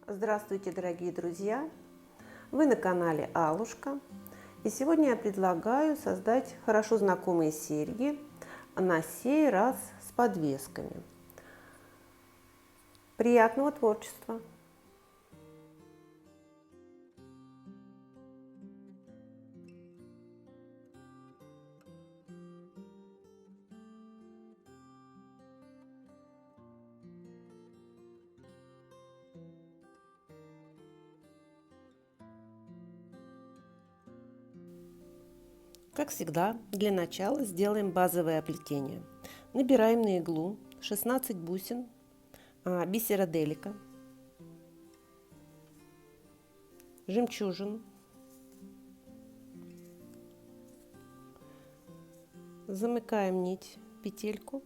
Здравствуйте, дорогие друзья! Вы на канале Алушка. И сегодня я предлагаю создать хорошо знакомые серьги, на сей раз с подвесками. Приятного творчества! Как всегда, для начала сделаем базовое оплетение. Набираем на иглу 16 бусин бисера делика, жемчужин, замыкаем нить в петельку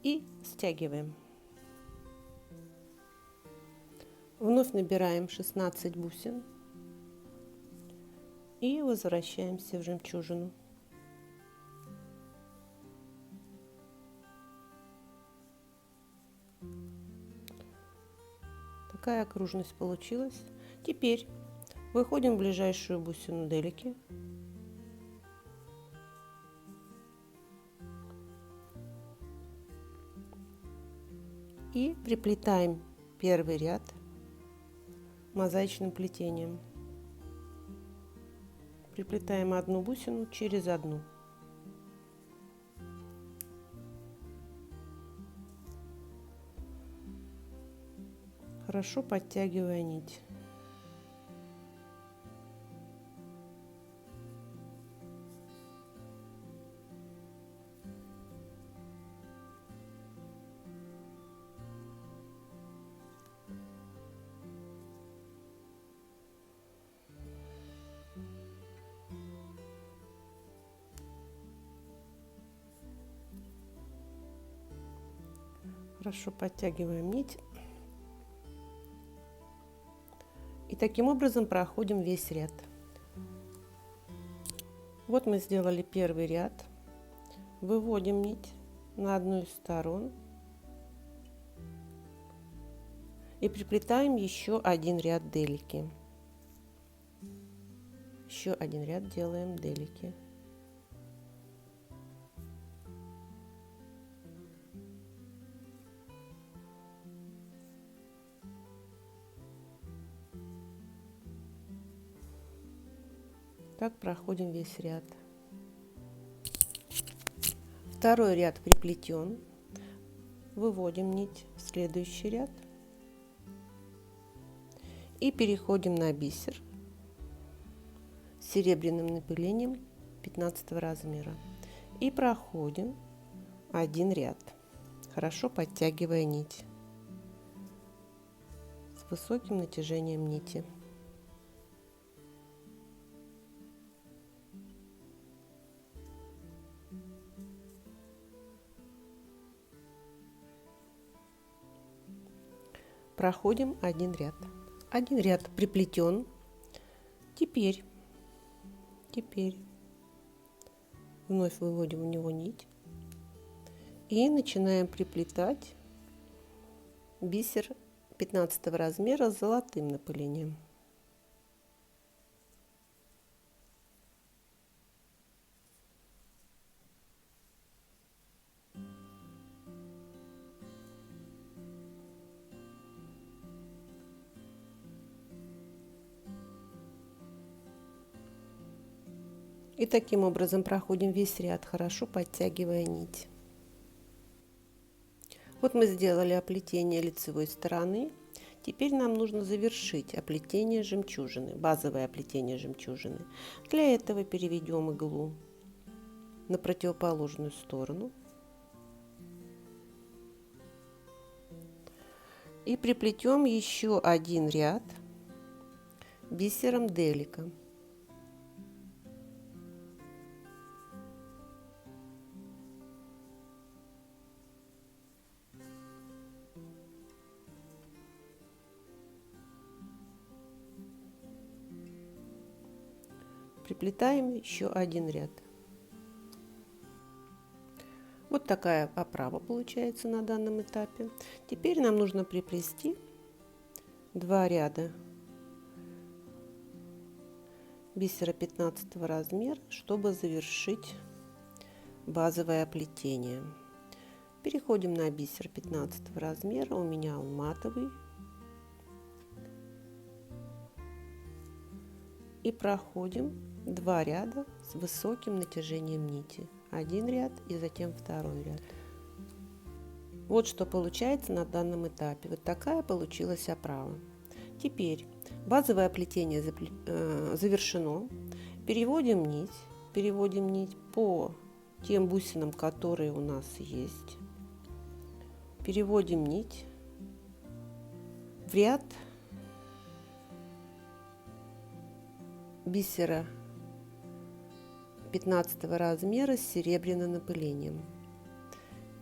и стягиваем. Вновь набираем 16 бусин и возвращаемся в жемчужину. Такая окружность получилась. Теперь выходим в ближайшую бусину делики. И приплетаем первый ряд мозаичным плетением. Приплетаем одну бусину через одну. Хорошо подтягивая нить. Хорошо подтягиваем нить. И таким образом проходим весь ряд. Вот мы сделали первый ряд. Выводим нить на одну из сторон. И приплетаем еще один ряд делики. Еще один ряд делаем делики. Так проходим весь ряд. Второй ряд приплетен. Выводим нить в следующий ряд. И переходим на бисер с серебряным напылением 15 размера. И проходим один ряд, хорошо подтягивая нить с высоким натяжением нити. Проходим один ряд. Один ряд приплетен. Теперь вновь выводим в него нить и начинаем приплетать бисер 15 размера с золотым напылением. И таким образом проходим весь ряд, хорошо подтягивая нить. Вот мы сделали оплетение лицевой стороны. Теперь нам нужно завершить оплетение жемчужины, базовое оплетение жемчужины. Для этого переведем иглу на противоположную сторону и приплетем еще один ряд бисером делика. Приплетаем еще один ряд. Вот такая оправа получается на данном этапе. Теперь нам нужно приплести 2 ряда бисера 15 размера, чтобы завершить базовое оплетение. Переходим на бисер 15 размера, у меня он матовый, и проходим 2 ряда с высоким натяжением нити. Один ряд и затем второй ряд. Вот что получается на данном этапе. Вот такая получилась оправа. Теперь базовое оплетение завершено. Переводим нить по тем бусинам, которые у нас есть. Переводим нить в ряд бисера 15 размера с серебряным напылением.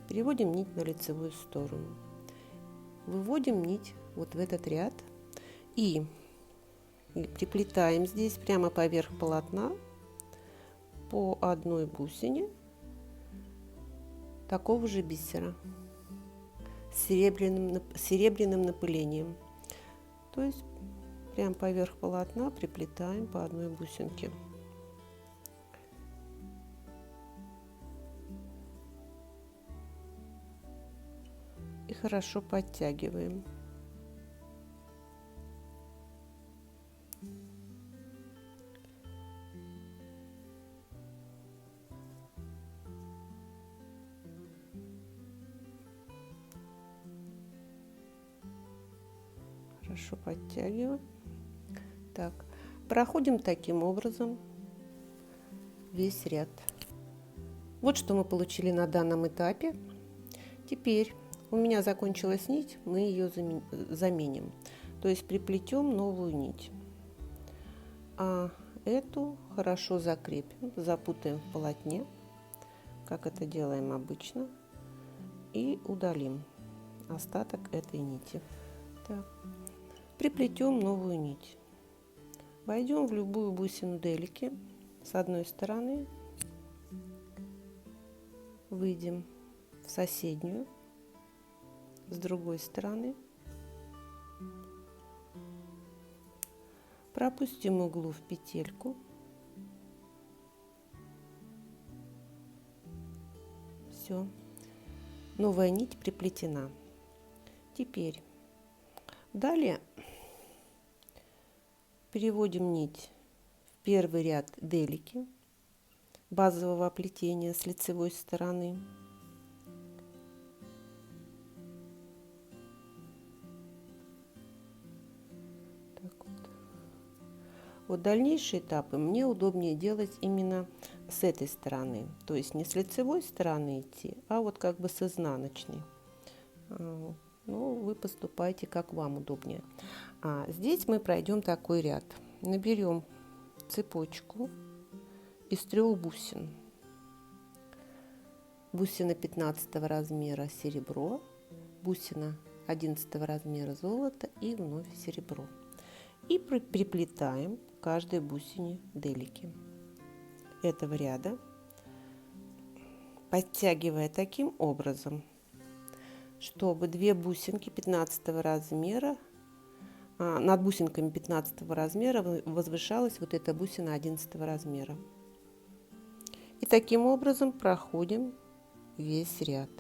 Переводим нить на лицевую сторону. Выводим нить вот в этот ряд и приплетаем здесь прямо поверх полотна по одной бусине такого же бисера с серебряным напылением. То есть прямо поверх полотна приплетаем по одной бусинке. И хорошо подтягиваем. Хорошо подтягиваем. Так, проходим таким образом весь ряд. Вот что мы получили на данном этапе. Теперь у меня закончилась нить, мы ее заменим. То есть приплетем новую нить. А эту хорошо закрепим, запутаем в полотне, как это делаем обычно, и удалим остаток этой нити. Так. Приплетем новую нить. Войдем в любую бусину делики с одной стороны, выйдем в соседнюю с другой стороны, пропустим иглу в петельку, все, новая нить приплетена. Теперь далее переводим нить в первый ряд делики базового оплетения с лицевой стороны. Вот дальнейшие этапы мне удобнее делать именно с этой стороны, то есть не с лицевой стороны идти, а вот как бы с изнаночной. Ну, вы поступайте как вам удобнее. Здесь мы пройдем такой ряд. Наберем цепочку из 3 бусин. Бусина 15 размера серебро, бусина 11 размера золото и вновь серебро. И приплетаем к каждой бусине делики этого ряда, подтягивая таким образом, чтобы 2 бусинки 15 размера, над бусинками 15 размера возвышалась вот эта бусина 11 размера. И таким образом проходим весь ряд.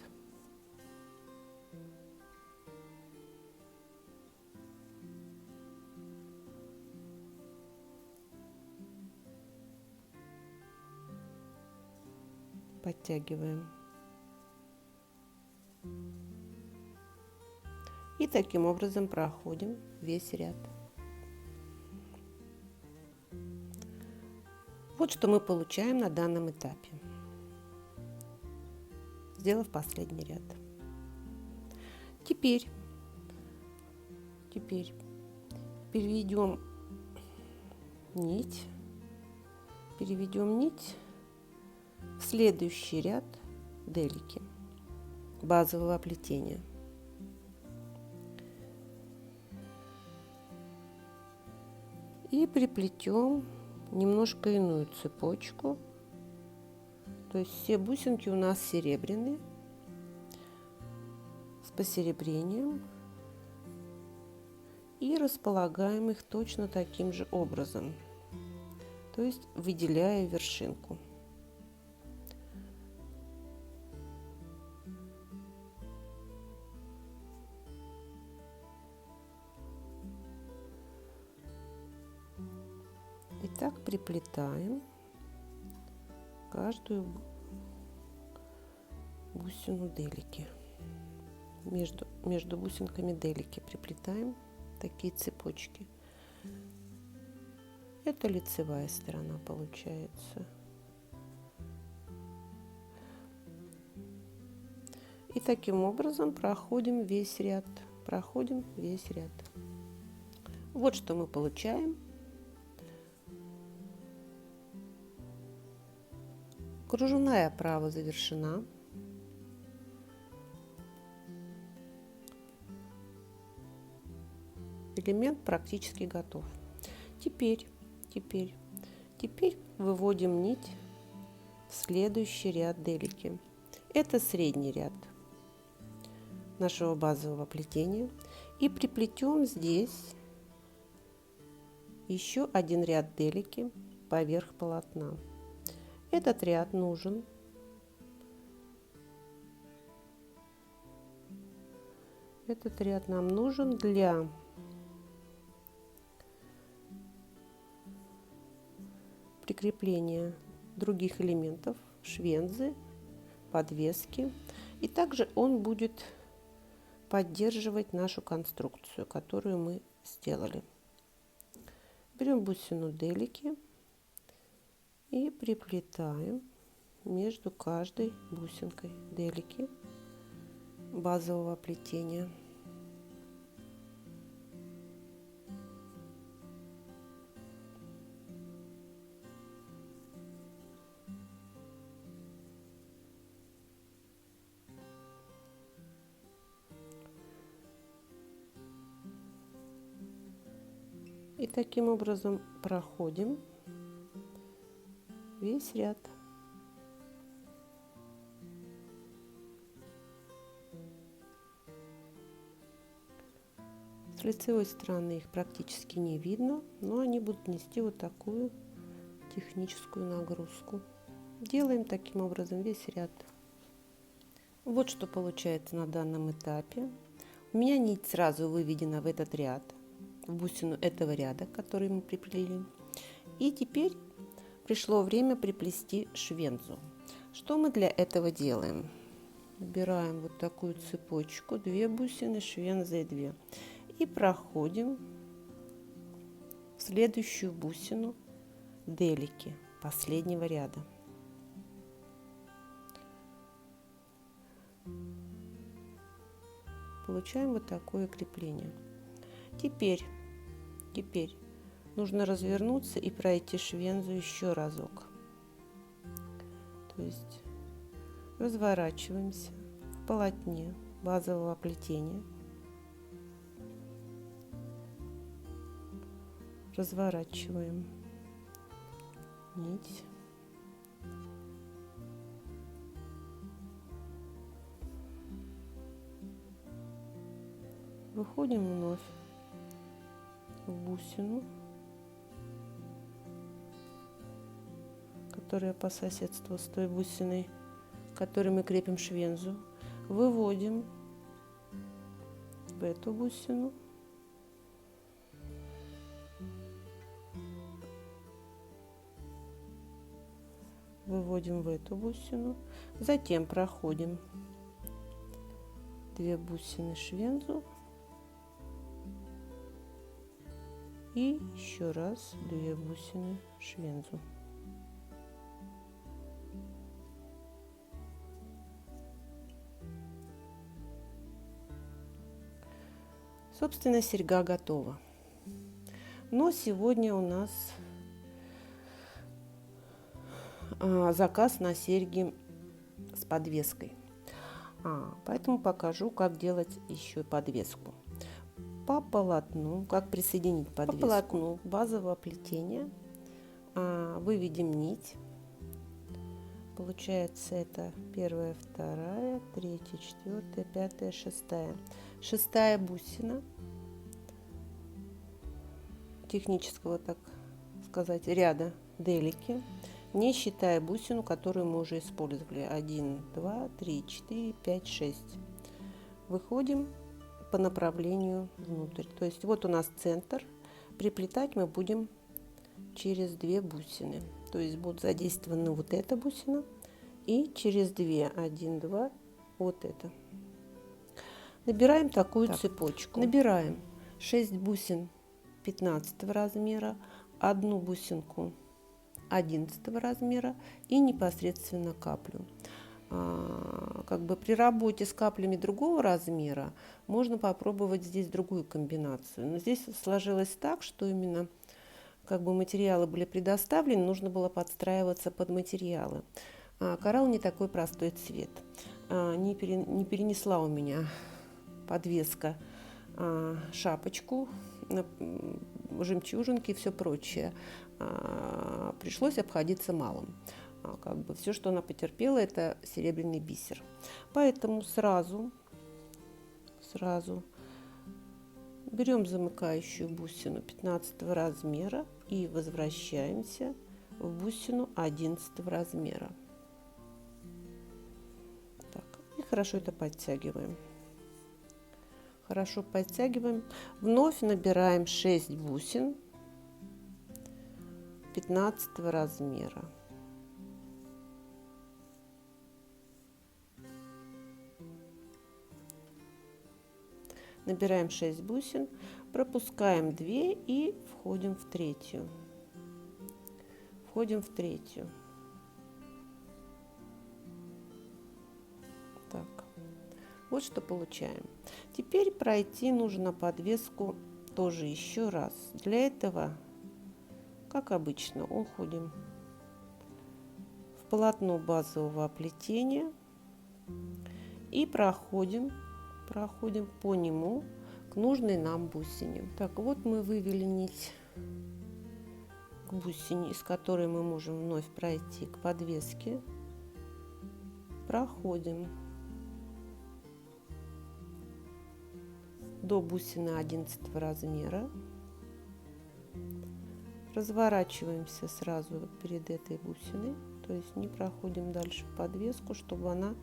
Подтягиваем. И таким образом проходим весь ряд. Вот что мы получаем на данном этапе, сделав последний ряд. Теперь переведем нить в следующий ряд делики базового оплетения. И приплетем немножко иную цепочку, то есть все бусинки у нас серебряные, с посеребрением, и располагаем их точно таким же образом, то есть выделяя вершинку. Итак, приплетаем каждую бусину делики. Между бусинками делики приплетаем такие цепочки. Это лицевая сторона получается. И таким образом проходим весь ряд. Вот что мы получаем. Кружевная оправа завершена. Элемент практически готов. Теперь выводим нить в следующий ряд делики. Это средний ряд нашего базового плетения. И приплетем здесь еще один ряд делики поверх полотна. Этот ряд нужен нам нужен для прикрепления других элементов, швензы, подвески. И также он будет поддерживать нашу конструкцию, которую мы сделали. Берем бусину делики и приплетаем между каждой бусинкой делики базового плетения. И таким образом проходим весь ряд. С лицевой стороны их практически не видно, но они будут нести вот такую техническую нагрузку. Делаем таким образом весь ряд. Вот что получается на данном этапе. У меня нить сразу выведена в этот ряд, в бусину этого ряда, который мы приплели. И теперь пришло время приплести швензу. Что мы для этого делаем? Выбираем вот такую цепочку, 2 бусины, швензой 2. И проходим в следующую бусину делики последнего ряда. Получаем вот такое крепление. Теперь нужно развернуться и пройти швензу еще разок. То есть разворачиваемся в полотне базового плетения. Разворачиваем нить. Выходим вновь в бусину, которая по соседству с той бусиной, которой мы крепим швензу. Выводим в эту бусину. Выводим в эту бусину. Затем проходим 2 бусины швензу. И еще раз 2 бусины швензу. Собственно, серьга готова. Но сегодня у нас заказ на серьги с подвеской. Поэтому покажу, как делать еще подвеску. По полотну, как присоединить подвеску. По полотну базового плетения выведем нить. Получается это 1, 2, 3, 4, 5, 6. 6-я бусина технического, так сказать, ряда делики, не считая бусину, которую мы уже использовали. 1, 2, 3, 4, 5, 6. Выходим по направлению внутрь. То есть вот у нас центр. Приплетать мы будем через 2 бусины. То есть будет задействована вот эта бусина и через 2, 1, 2, вот это. Набираем такую цепочку. Набираем 6 бусин 15 размера, одну бусинку 11 размера и непосредственно каплю. Как бы при работе с каплями другого размера можно попробовать здесь другую комбинацию. Но здесь сложилось так, что именно как бы материалы были предоставлены, нужно было подстраиваться под материалы. Коралл не такой простой цвет. Не перенесла у меня подвеска шапочку, жемчужинки и все прочее. Пришлось обходиться малым. Как бы все, что она потерпела, это серебряный бисер. Поэтому сразу берем замыкающую бусину 15 размера и возвращаемся в бусину 11 размера. Так, и хорошо это подтягиваем. Хорошо подтягиваем. Вновь набираем 6 бусин 15 размера. Набираем 6 бусин, пропускаем 2 и входим в третью. Входим в третью. Так, вот что получаем. Теперь пройти нужно подвеску тоже еще раз. Для этого, как обычно, уходим в полотно базового оплетения и проходим по нему к нужной нам бусине. Так, вот мы вывели нить к бусине, из которой мы можем вновь пройти к подвеске. Проходим до бусины 11 размера. Разворачиваемся сразу перед этой бусиной, то есть не проходим дальше подвеску, чтобы она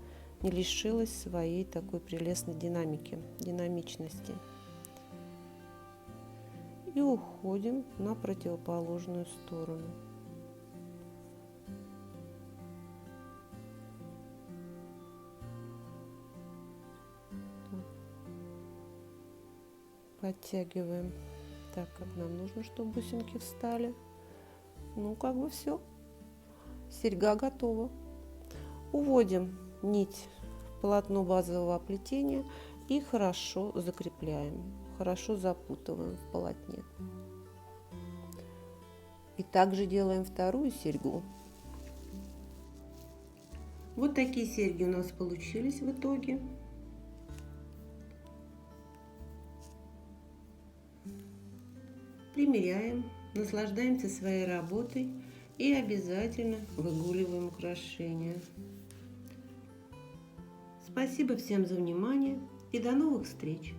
не лишилась своей такой прелестной динамичности. И уходим на противоположную сторону. Подтягиваем так, как нам нужно, чтобы бусинки встали. Ну, как бы все. Серьга готова. Уводим нить в полотно базового оплетения и хорошо закрепляем, хорошо запутываем в полотне. И также делаем вторую серьгу. Вот такие серьги у нас получились в итоге. Примеряем, наслаждаемся своей работой и обязательно выгуливаем украшения. Спасибо всем за внимание и до новых встреч!